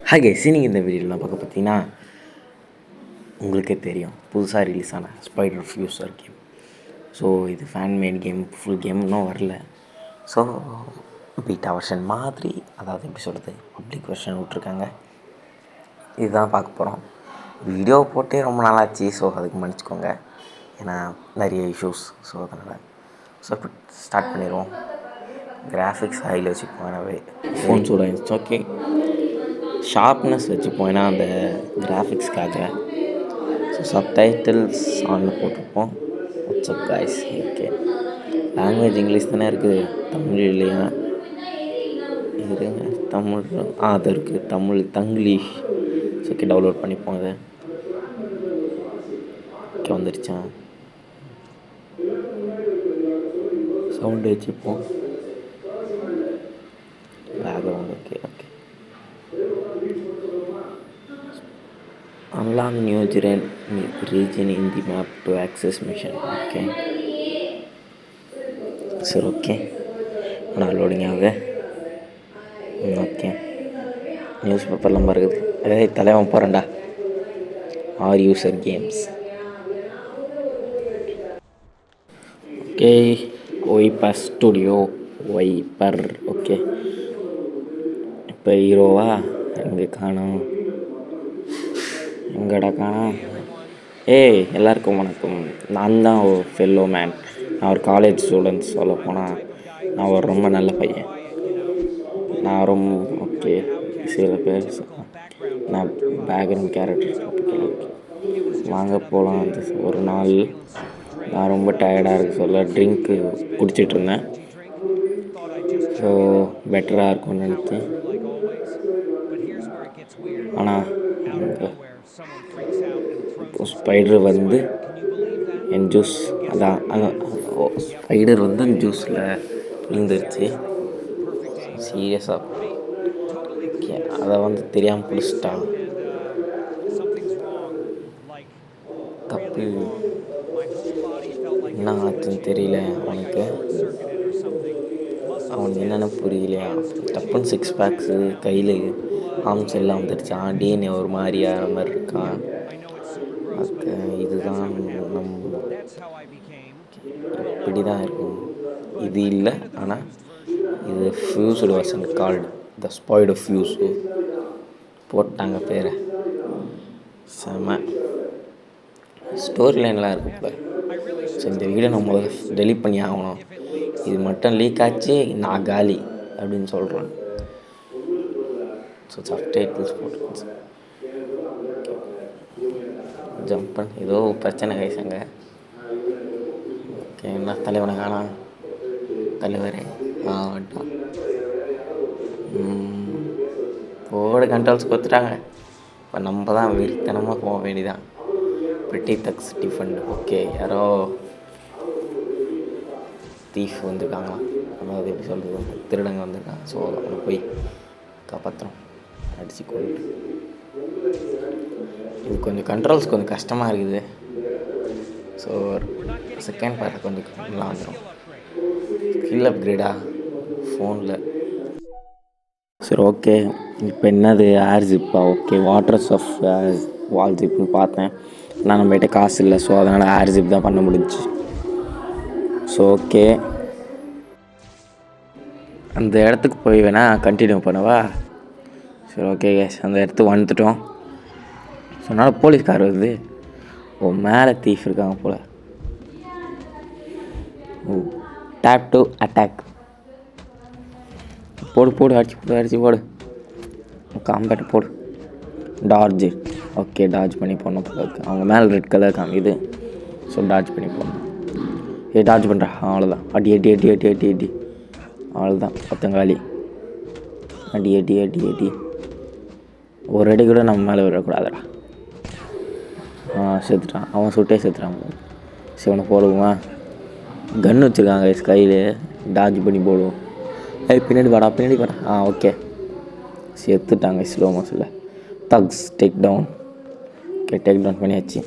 Hi guys, நீங்கள் இந்த வீடியோவில் நான் பார்க்க பார்த்தீங்கன்னா உங்களுக்கே தெரியும் புதுசாக ரிலீஸ் ஆன ஸ்பைடர் ஃபியூசர் கேம். ஸோ இது fan mat game, full game இன்னும் வரல. ஸோ பீட்டா வெர்ஷன் மாதிரி, அதாவது எப்படி சொல்கிறது, பப்ளிக் வெர்ஷன் விட்ருக்காங்க. இதுதான் பார்க்க போகிறோம். வீடியோ போட்டே ரொம்ப நாளாச்சு, ஸோ அதுக்கு மன்னிச்சிக்கோங்க, ஏன்னா நிறைய இஷ்யூஸ். ஸோ அதனால் இப்போ ஸ்டார்ட் பண்ணிடுவோம். கிராஃபிக்ஸ் ஹையில் வச்சுப்போம், எனவே ஃபோன்ஸோட இட்ஸ் ஓகே. ஷார்ப்னஸ் வச்சுப்போம், ஏன்னா அந்த கிராஃபிக்ஸ்க்காக. ஸோ சப்டைட்டில்ஸ் ஆனில் போட்டிருப்போம். WhatsApp guys, okay. Language English தானே இருக்குது, தமிழ் இல்லையா? இருங்க, தமிழ் அது இருக்குது, தமிழ் தங்கிலீஷ். ஓகே, டவுன்லோட் பண்ணிப்போம். இதை ஓகே, வந்துடுச்சா? சவுண்டு வச்சுப்போம். Background okay. Unlock new region in the map to access mission. Okay. சரி, ஓகே. நான் லோடிங் ஆகுது. ஓகே, நியூஸ் பேப்பர்லாம் இருக்குது. தலைவன் போகிறேன்டா. ஆர் யூசர் கேம்ஸ். ஓகே, ஒய்பர் ஸ்டுடியோ ஒய்பர். ஓகே, இப்போ ஹீரோவா எங்கே காணோம்? எங்கடா காணோம்? எல்லாருக்கும் வணக்கம். நான் தான் ஒரு ஃபெல்லோ மேன். நான் ஒரு காலேஜ் ஸ்டூடெண்ட்ஸ். சொல்ல போனால் நான் ஒரு ரொம்ப நல்ல பையன். நான் ரொம்ப ஓகே. சில பேர் நான் பேக்ரவுண்ட் கேரக்டர் வாங்க போகலாம். அந்த ஒரு நாள் நான் ரொம்ப டயர்டாக இருக்க சொல்ல ட்ரிங்க்கு குடிச்சிட்ருந்தேன். ஸோ பெட்டராக இருக்கும்னு நினச்சேன். ஆனால் ஸ்பைடர் வந்து என் ஜூஸ், அதான் ஸ்பைடர் வந்து அந்த ஜூஸில் விழுந்துருச்சு. சீரியஸாக ஓகே, அதை வந்து தெரியாமல் குடிச்சிட்டான். தப்பு என்ன ஆச்சுன்னு தெரியல அவனுக்கு. அவனுக்கு என்னென்ன புரியலையா? டப்புன்னு 6 பேக்ஸு கையில் ஆர்ம்ஸ் எல்லாம் வந்துடுச்சான். டிஎன்ஏ ஒரு மாதிரியான மாதிரி இருக்கான். ஓகே, இதுதான் இப்படி தான் இருக்கும். இது இல்லை, ஆனால் இது fused version called the spider fuse போட்டாங்க பேரை. செம ஸ்டோரி லைன்லாம் இருக்குப்ப. ஸோ இந்த வீடியோ நம்ம முதல்ல டெலிட் பண்ணி ஆகணும். இது மட்டும் லீக் ஆச்சு, நான் காலி அப்படின்னு சொல்கிறேன். ஸோ சப்டைட்டில்ஸ் போட்டு ஜம்ப் பண்ணி ஏதோ பிரச்சனை கைசாங்க. ஓகே, என்ன தலைவனை காணாம்? தலைவரே வந்துட்டான். போர்டு கண்ட்ரோல்ஸ் கொடுத்துட்டாங்க. இப்போ நம்ம தான் வெறித்தனமாக போக வேண்டியதான். Pretty thugs defend. ஓகே, யாரோ தீஃப் வந்துருக்காங்களாம், அதாவது எப்படி சொல்கிறது, திருடங்க வந்திருக்காங்க. ஸோ அவனை போய் காப்பாற்றுறோம், அடித்து கொண்டு. இது கொஞ்சம் கண்ட்ரோல்ஸ் கொஞ்சம் கஷ்டமாக இருக்குது. ஸோ செகண்ட் பார்ட் கொஞ்சம் நல்லா வந்துடும். ஸ்கில் அப்கிரேடா ஃபோனில். சரி, ஓகே. இப்போ என்னது ஏர் ஜிப்பா? ஓகே, வாட்டர்ஸ் ஆஃப் வால் ஜிப்னு பார்த்தேன். ஆனால் நம்மகிட்ட காசு இல்லை, ஸோ அதனால் ஏர் ஜிப் தான் பண்ண முடிஞ்சிச்சு. ஸோ ஓகே, அந்த இடத்துக்கு போய் வேணால் கண்டினியூ பண்ணவா? சரி, ஓகே கேஸ், அந்த இடத்துக்கு வந்துட்டோம். ஸோ அதனால் போலீஸ்கார் வருது. மேலே தீஃப் இருக்காங்க போல். Tape to attack. போடு அடிச்சு போடு. காம்பேட் போடு. டார்ஜு. ஓகே, டார்ஜ் பண்ணி போடணும் போல இருக்குது. அவங்க மேலே ரெட் கலர் காமிக்குது, ஸோ டார்ஜ் பண்ணி போடணும். டார்ஜ் பண்ணுறா, அவ்வளோதான். அடி அவ்வளோதான். பத்தங்காலி அடி. ஒரு அடி கூட நம்ம மேலே விடக்கூடாதுடா. செத்துட்டான் அவன், சுட்டே செத்துட்டான். சிவனை போடுவோமா? கன்று வச்சுருக்காங்க கையில், டார்ஜ் பண்ணி போடுவோம். பின்னாடி வாடா. ஓகே, செத்துட்டாங்க ஸ்லோ மோஷனில். Thugs take down. Okay, take down பண்ணியாச்சு.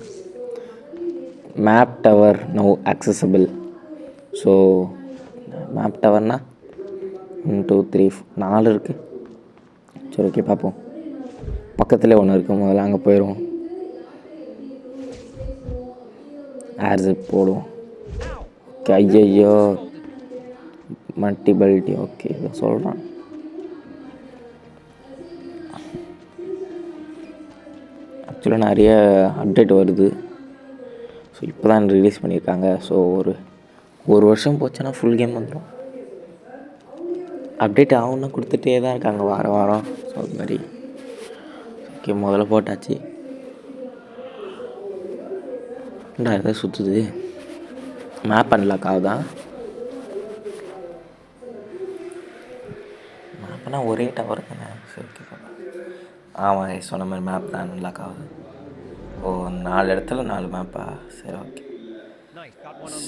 Map tower now accessible. So map டவர்னால் 1 2 3 4 இருக்குது. சரி, ஓகே, பார்ப்போம். பக்கத்துலேயே ஒன்று இருக்குது, முதல்ல அங்கே போயிடுவோம். ஏர்ஜெட் போடுவோம். ஓகே, ஐயோ மல்டிபிலிட்டி. ஓகே, இதை சொல்கிறான். ஆக்சுவலாக நிறைய அப்டேட் வருது. ஸோ இப்போ தான் ரிலீஸ் பண்ணியிருக்காங்க. ஸோ ஒரு வருஷம் போச்சுன்னா ஃபுல் கேம் வந்துடும். அப்டேட் ஆகுன்னா கொடுத்துட்டே தான் இருக்காங்க வாரம் வாரம். ஸோ அது மாதிரி ஓகே, முதல்ல போட்டாச்சு. எதாவது சுற்றுது. மேப் அன்லாக் ஆகுதா? மேப்னா ஒரே டவர் தானே. சரி, ஓகே. ஆமாம், சொன்ன மாதிரி மேப் தான் அன்லாக் ஆகுது. ஓ, 4 இடத்துல 4 மேப்பா? சரி, ஓகே.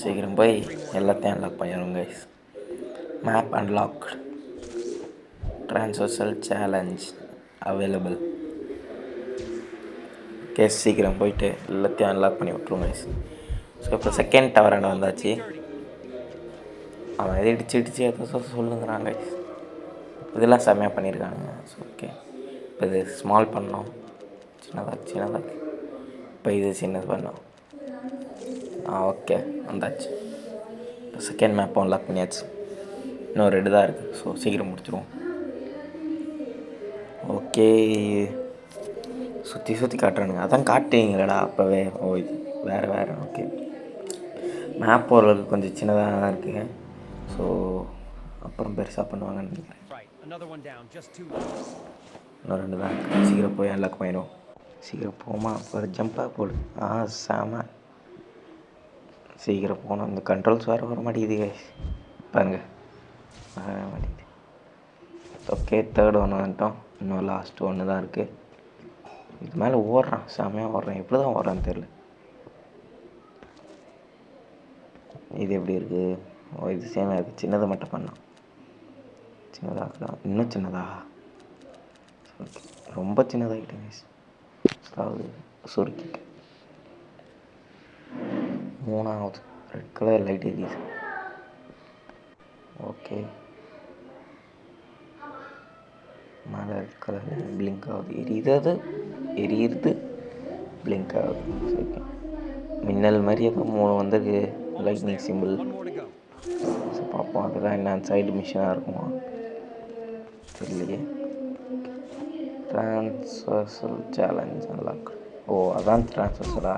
சீக்கிரம் போய் எல்லாத்தையும் அன்லாக் பண்ணிடுவோம் guys. Map unlock, traversal challenge available. Guys சீக்கிரம் போயிட்டு எல்லாத்தையும் அன்லாக் பண்ணி விட்ருவோம் கைஸ். ஸோ இப்போ செகண்ட் டவரான வந்தாச்சு. அவன் எதை இடிச்சு எதை சொல்லுங்கிறான் கைஸ். இதெல்லாம் செம்மையாக பண்ணியிருக்காங்க. ஸோ ஓகே, இப்போ இது ஸ்மால் பண்ணோம், சின்னதாக. இப்போ இது சின்னது பண்ணோம். ஓகே, வந்தாச்சு. இப்போ செகண்ட் மேப்பும் அன்லாக் பண்ணியாச்சு. இன்னும் 2 தான் இருக்குது. ஸோ சீக்கிரம் முடிச்சிடுவோம். ஓகே, சுற்றி காட்டுறானுங்க. அதான் காட்டுவீங்களடா அப்போவே. ஓ, இது வேறு. ஓகே, மேப் ஓரளவுக்கு கொஞ்சம் சின்னதாக தான் இருக்குது. ஸோ அப்புறம் பெருசாக பண்ணுவாங்கன்னு நினைக்கிறேன். இன்னும் 2 தான் இருக்குது. சீக்கிரம் போய் அன்லாக் பண்ணிடும். சீக்கிரம் போமா, ஒரு ஜம்ப்பாக போடு. சாம சீக்கிரம் போகணும். இந்த கண்ட்ரோல்ஸ் வேறு வர மாட்டேங்குது பாருங்க, வர மாட்டேங்குது. ஓகே, தேர்ட் ஒன்று வந்துட்டோம். இன்னும் லாஸ்ட்டு ஒன்று தான் இருக்குது. இது மேலே ஓடுறான், செமையாக ஓடுறான். எப்படி தான் ஓடுறான்னு தெரில. இது எப்படி இருக்குது? ஓ, இது சேமாக இருக்குது. சின்னதை மட்டும் பண்ணலாம். சின்னதாக இன்னும் சின்னதா? ஓகே, ரொம்ப சின்னதாகிட்டேங்க. அதாவது சுருக்கிட்டு 3ஆவது ரெட் கலர் லைட் எரியுது. ஓகே, மேலே ரெட் கலர் பிளிங்க் ஆகுது. எரியுது பிளிங்க் ஆகுது. சரி, மின்னல் மாதிரி ஏதோ 3 வந்திருக்கு, லைட்னிங் சிம்பிள். ஸோ பார்ப்போம், அதெல்லாம் என்ன சைடு மிஷினாக இருக்குமா தெரியலையே. Transversal challenge unlock. ஓ, அதான் ட்ரான்ஸ்வர்சலா?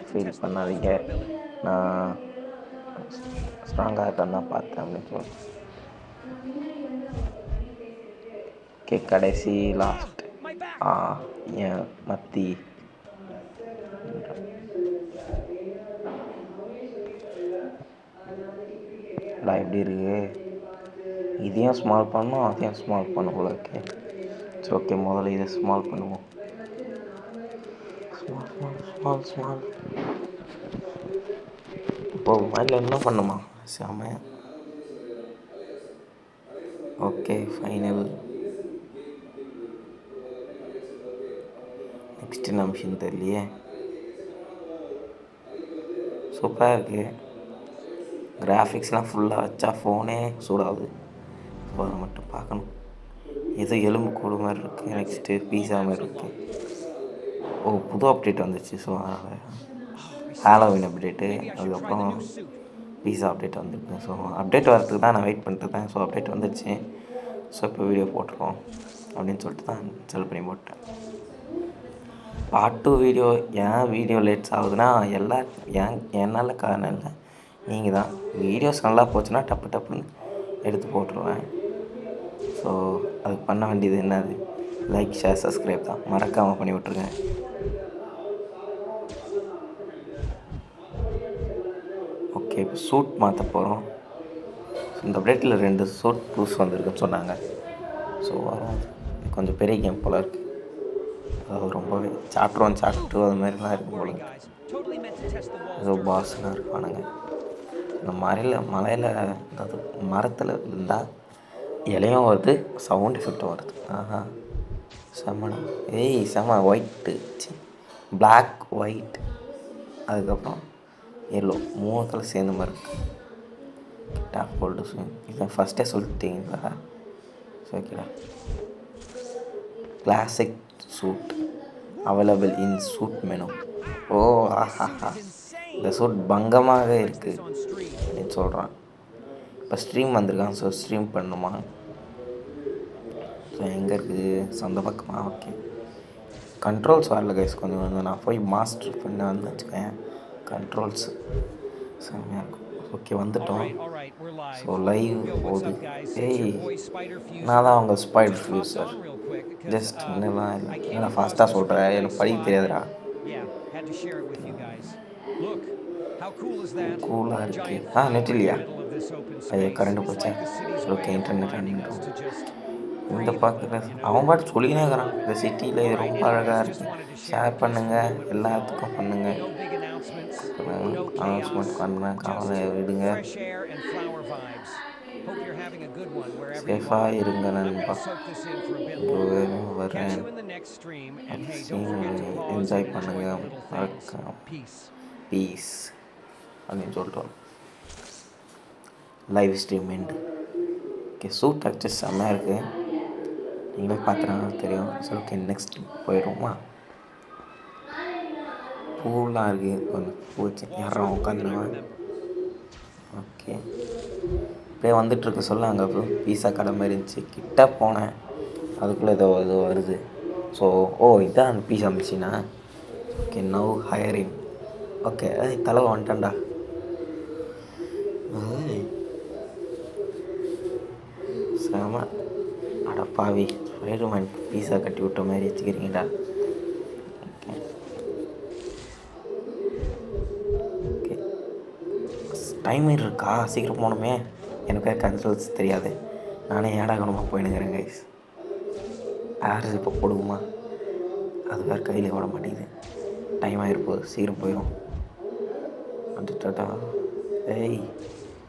ஃபீல் பண்ணாதீங்க, நான் ஸ்ட்ராங்காக இருக்கான்னு தான் பார்த்தேன் அப்படின்னு சொல்லி. ஓகே, கடைசி லாஸ்ட். ஏன் மத்தி எப்படி இருக்கு? இதையும் ஸ்மால் பண்ணோம், அதையும் ஸ்மால் பண்ண போல இருக்கு. சரி, ஓகே, முதல்ல இதை ஸ்மால் பண்ணுவோம். ஸ்மால் இப்போ மாதிரி என்ன பண்ணுமா? செமையா. Okay, final. நெக்ஸ்ட் என்ன மிஷின் தெரியலையே. சூப்பராக இருக்குது. கிராஃபிக்ஸ்லாம் ஃபுல்லாக வச்சா ஃபோனே சூடாகுது. ஸோ அதை மட்டும் பார்க்கணும். ஏதோ எலும்பு கூடு மாதிரி இருக்குது. நெக்ஸ்ட்டு பீஸா மாதிரி இருக்குது. ஓ, புது அப்டேட் வந்துச்சு. ஸோ அதனால் ஹாலோவின் அப்டேட்டு, அதுக்கப்புறம் பீஸா அப்டேட் வந்துருக்கு. ஸோ அப்டேட் வரதுக்கு தான் நான் வெயிட் பண்ணிட்டுருக்கேன். ஸோ அப்டேட் வந்துடுச்சு. ஸோ இப்போ வீடியோ போட்டிருக்கோம் அப்படின்னு சொல்லிட்டு தான் செல் பண்ணி போட்டேன். பார்ட் 2 வீடியோ ஏன் வீடியோ லேட்ஸ் ஆகுதுன்னா என்னால் காரணம் இல்லை, நீங்கள் தான். வீடியோஸ் நல்லா போச்சுன்னா டப்புன்னு எடுத்து போட்டுருவேன். ஸோ அதுக்கு பண்ண வேண்டியது என்னது? லைக், ஷேர், சப்ஸ்கிரைப் தான். மறக்காமல் பண்ணி விட்ருங்க. ஓகே, இப்போ சூட் மாற்ற போகிறோம். இந்த அப்டேட்டில் 2 சூட் புதுசு வந்திருக்குன்னு சொன்னாங்க. ஸோ கொஞ்சம் பெரிய கேம் போல் இருக்குது. அதாவது ரொம்பவே சாப்டர் 1 சாப்டர் 2 அது மாதிரிலாம் இருக்கும் போல. ஏதோ பாஸ்லாம் இருப்பானுங்க. இந்த மலையில் அதாவது மரத்தில் இருந்தால் இலையும் வருது, சவுண்ட் எஃபெக்டும் வருது. செம்ம. செம்ம. ஒயிட்டு, பிளாக், ஒயிட், அதுக்கப்புறம் எல்லோ, 3 கலர் சேர்ந்த மாதிரி இருக்குது. டாப் ஹோல்டர்ஸ் இதை ஃபஸ்ட்டே சொல்லிட்டீங்களா? ஓகேடா. Classic suit available in suit menu. ஓ ஆஹாஹா, இந்த சூட் பங்கமாக இருக்குது அப்படின்னு சொல்கிறான். இப்போ ஸ்ட்ரீம் வந்திருக்கான். ஸோ ஸ்ட்ரீம் பண்ணணுமா? ஸோ எங்கே இருக்குது? சொந்த பக்கமா? ஓகே, கண்ட்ரோல்ஸ் வரல கைஸ். கொஞ்சம் கொஞ்சம் நான் போய் மாஸ்டர் பண்ண வந்து வச்சுக்கேன். கண்ட்ரோல்ஸ் செம்மையாக இருக்கும். ஓகே, வந்துட்டோம். ஸோ லைவ் போகுது. ஏய், நான் தான் அவங்க ஸ்பைடர் ஃபியூசர். ஜஸ்ட் என்னெல்லாம் இல்லை. என்னடா ஃபாஸ்ட்டாக சொல்கிறேன், எனக்கு படிக்க தெரியாதுடா. கூலாக இருக்கு. நெட் இல்லையா? ஐயோ, கரண்ட் போச்சேன். ஓகே, இன்டர்நெட் அன்னிட்டோம். இந்த பார்க்குற அவன் பாட்டு சொல்லினே இருக்கிறான். இந்த சிட்டியில் இது ரொம்ப அழகாக இருக்குது, ஷேர் பண்ணுங்கள், எல்லாத்துக்கும் பண்ணுங்கள், அனௌன்ஸ்மெண்ட் பண்ணுறேன், கவலை விடுங்க, சேஃபாக இருங்க நண்பா, வரேன், என்ஜாய் பண்ணுங்கள், மறக்காம பீஸ் அப்படின்னு சொல்லிட்டு live stream end. Okay, suit access செம்மையாக இருக்குது. நீங்களே பார்த்துனா தெரியும். சரி, ஓகே, நெக்ஸ்ட் போயிடுவோமா? பூலாம் இருக்குது. கொஞ்சம் பூ வச்சு யாரும் உட்காந்துருவேன். ஓகே, இப்படியே வந்துட்டுருக்கு. சொல்ல அங்கே அப்புறம் பீஸா கடை மாதிரி இருந்துச்சு. கிட்ட போனேன், அதுக்குள்ளே ஏதோ வருது. ஸோ இதான் அந்த பீஸா மிஷினா? Okay, now hiring. ஓகே, தலைவை வந்துட்டான்டா. செம அடப்பாவி, ஸ்பைடர்மேன் பீஸா கட்டி விட்ட மாதிரி வச்சுக்கிறீங்கடா. ஓகே ஓகே, டைமர் இருக்கா? சீக்கிரம் போகணுமே. எனக்கு கண்ட்ரோல்ஸ் தெரியாது. நானே ஏடாகணுமா போயினுங்கிறேன் கைஸ். யார் இப்போ போடுவோமா? அது வேறு கையில் விட மாட்டேங்குது. டைம் ஆகிருப்போது, சீக்கிரம் போயிடும். வந்துட்டாட்டா. ஏய்,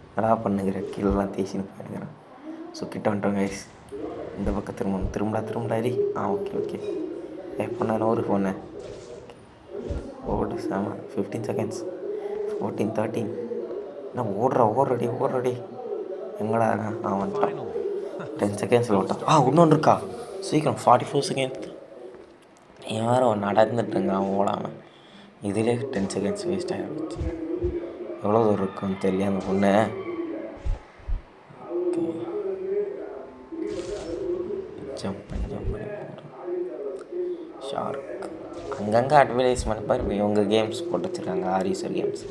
என்னடா பண்ணுகிறேன்? கீழெல்லாம் தேய்ச்சின்னு போயிடுங்கிறேன். ஸோ கிட்ட வந்துட்டோம் கைஸ். இந்த பக்கம் திரும்படா எரி. Okay okay. எப்போ ஒரு ஃபோனு ஓடு செம. 15 செகண்ட்ஸ், 14, 13. என்ன ஓடுறடி எங்கடா? வந்துட்டான். 10 செகண்ட்ஸில் ஓட்டான். இன்னொன்று இருக்கா? சீக்கிரம் 44 செகண்ட். யாரும் நடந்துட்டுங்க அவன் ஓடாமல். இதிலே 10 செகண்ட்ஸ் வேஸ்ட் ஆகிடுச்சு. எவ்வளோ தூரம் இருக்குன்னு தெரியல அந்த பொண்ணு. ஜம்ப் பண்ணி போகிறோம். ஷார்க் அங்கங்கே அட்வர்டைஸ்மெண்ட் பாரு. இவங்க கேம்ஸ் போட்டு வச்சுருக்காங்க, ஆரிசர் கேம்ஸ்.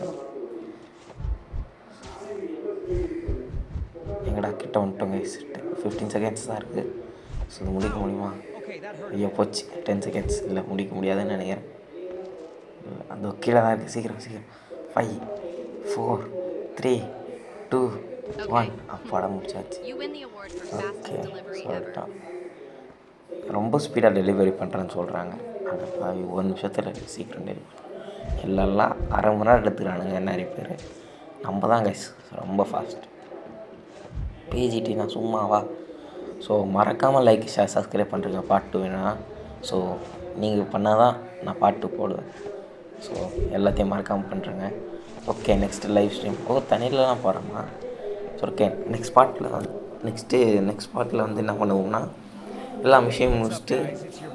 எங்கடா கிட்ட வந்துட்டோங்க. 15 செகண்ட்ஸ் தான் இருக்குது. ஸோ இது முடிக்க முடியுமா? ஐயோ போச்சு, 10 செகண்ட்ஸ். இல்லை, முடிக்க முடியாதுன்னு நினைக்கிறேன். அந்த கீழே தான் இருக்குது. சீக்கிரம் 5, 4, 3, 2, 1. படம் முடிச்சாச்சு. ஓகே, சொல்லிட்டான். ரொம்ப ஸ்பீடாக டெலிவரி பண்ணுறேன்னு சொல்கிறாங்க. அது 1 நிமிஷத்தில் சீக்கிரம் டெலிவரி. எல்லாம் அரை மணி நேரம் எடுத்துக்கிறானுங்க நிறைய பேர். நம்ம தான் கைஸ் ரொம்ப ஃபாஸ்ட். பிஜிடி நான் சும்மாவா? ஸோ மறக்காமல் லைக், ஷேர், சப்ஸ்கிரைப் பண்ணுறீங்க. பார்ட் 2 வேணாம். ஸோ நீங்கள் பண்ணால் தான் நான் பார்ட் 2 போடுவேன். ஸோ எல்லாத்தையும் மறக்காமல் பண்ணுறேங்க. Okay, next live stream. தண்ணியிலலாம் போகிறோமா? ஸோ ஓகே, நெக்ஸ்ட் பார்ட்டில் வந்து என்ன பண்ணுவோம்னா, எல்லா மிஷினையும் முடிச்சுட்டு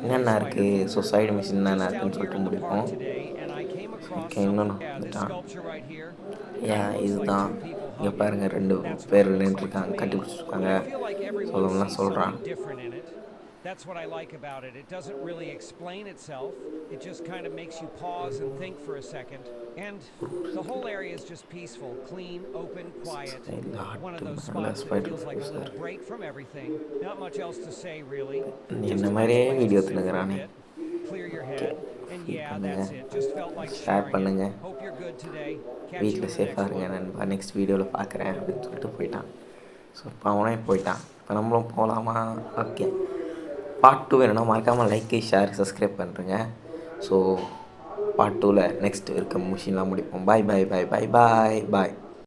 என்னென்ன இருக்குது, ஸோ சைடு மிஷின் என்னென்ன இருக்குதுன்னு சொல்லிட்டு முடிப்போம். ஓகே, இன்னொன்று வந்துட்டான். இதுதான் இங்கே பாருங்கள், 2 பேர் நின்றுருக்காங்க, கட்டி பிடிச்சிருக்காங்க. ஸோ அதெல்லாம் சொல்கிறான். That's what I like about it. It doesn't really explain itself. It just kind of makes you pause and think for a second. And the whole area is just peaceful, clean, open, quiet. One of those spots that feels like a little break from everything. Not much else to say, really. இந்த மாதிரியே video எடுத்துக்கிறானே. Clear your head. And yeah, that's it. Just felt like share பண்ணுங்க. Hope you're good today. வீட்டில் சேஃபாக இருங்க நண்பா. Next வீடியோவில் பார்க்குறேன் அப்படின்னு சொல்லிட்டு போயிட்டான். ஸோ இப்போ அவனே போயிட்டான். இப்போ நம்மளும் போகலாமா? ஓகே, பார்ட் 2 வேணும்னா மறக்காமல் லைக்கு, ஷேர், சப்ஸ்கிரைப் பண்ணுறேங்க. ஸோ பார்ட் 2ல் நெக்ஸ்ட் இருக்க மிஷின்லாம் முடிப்போம். பாய்.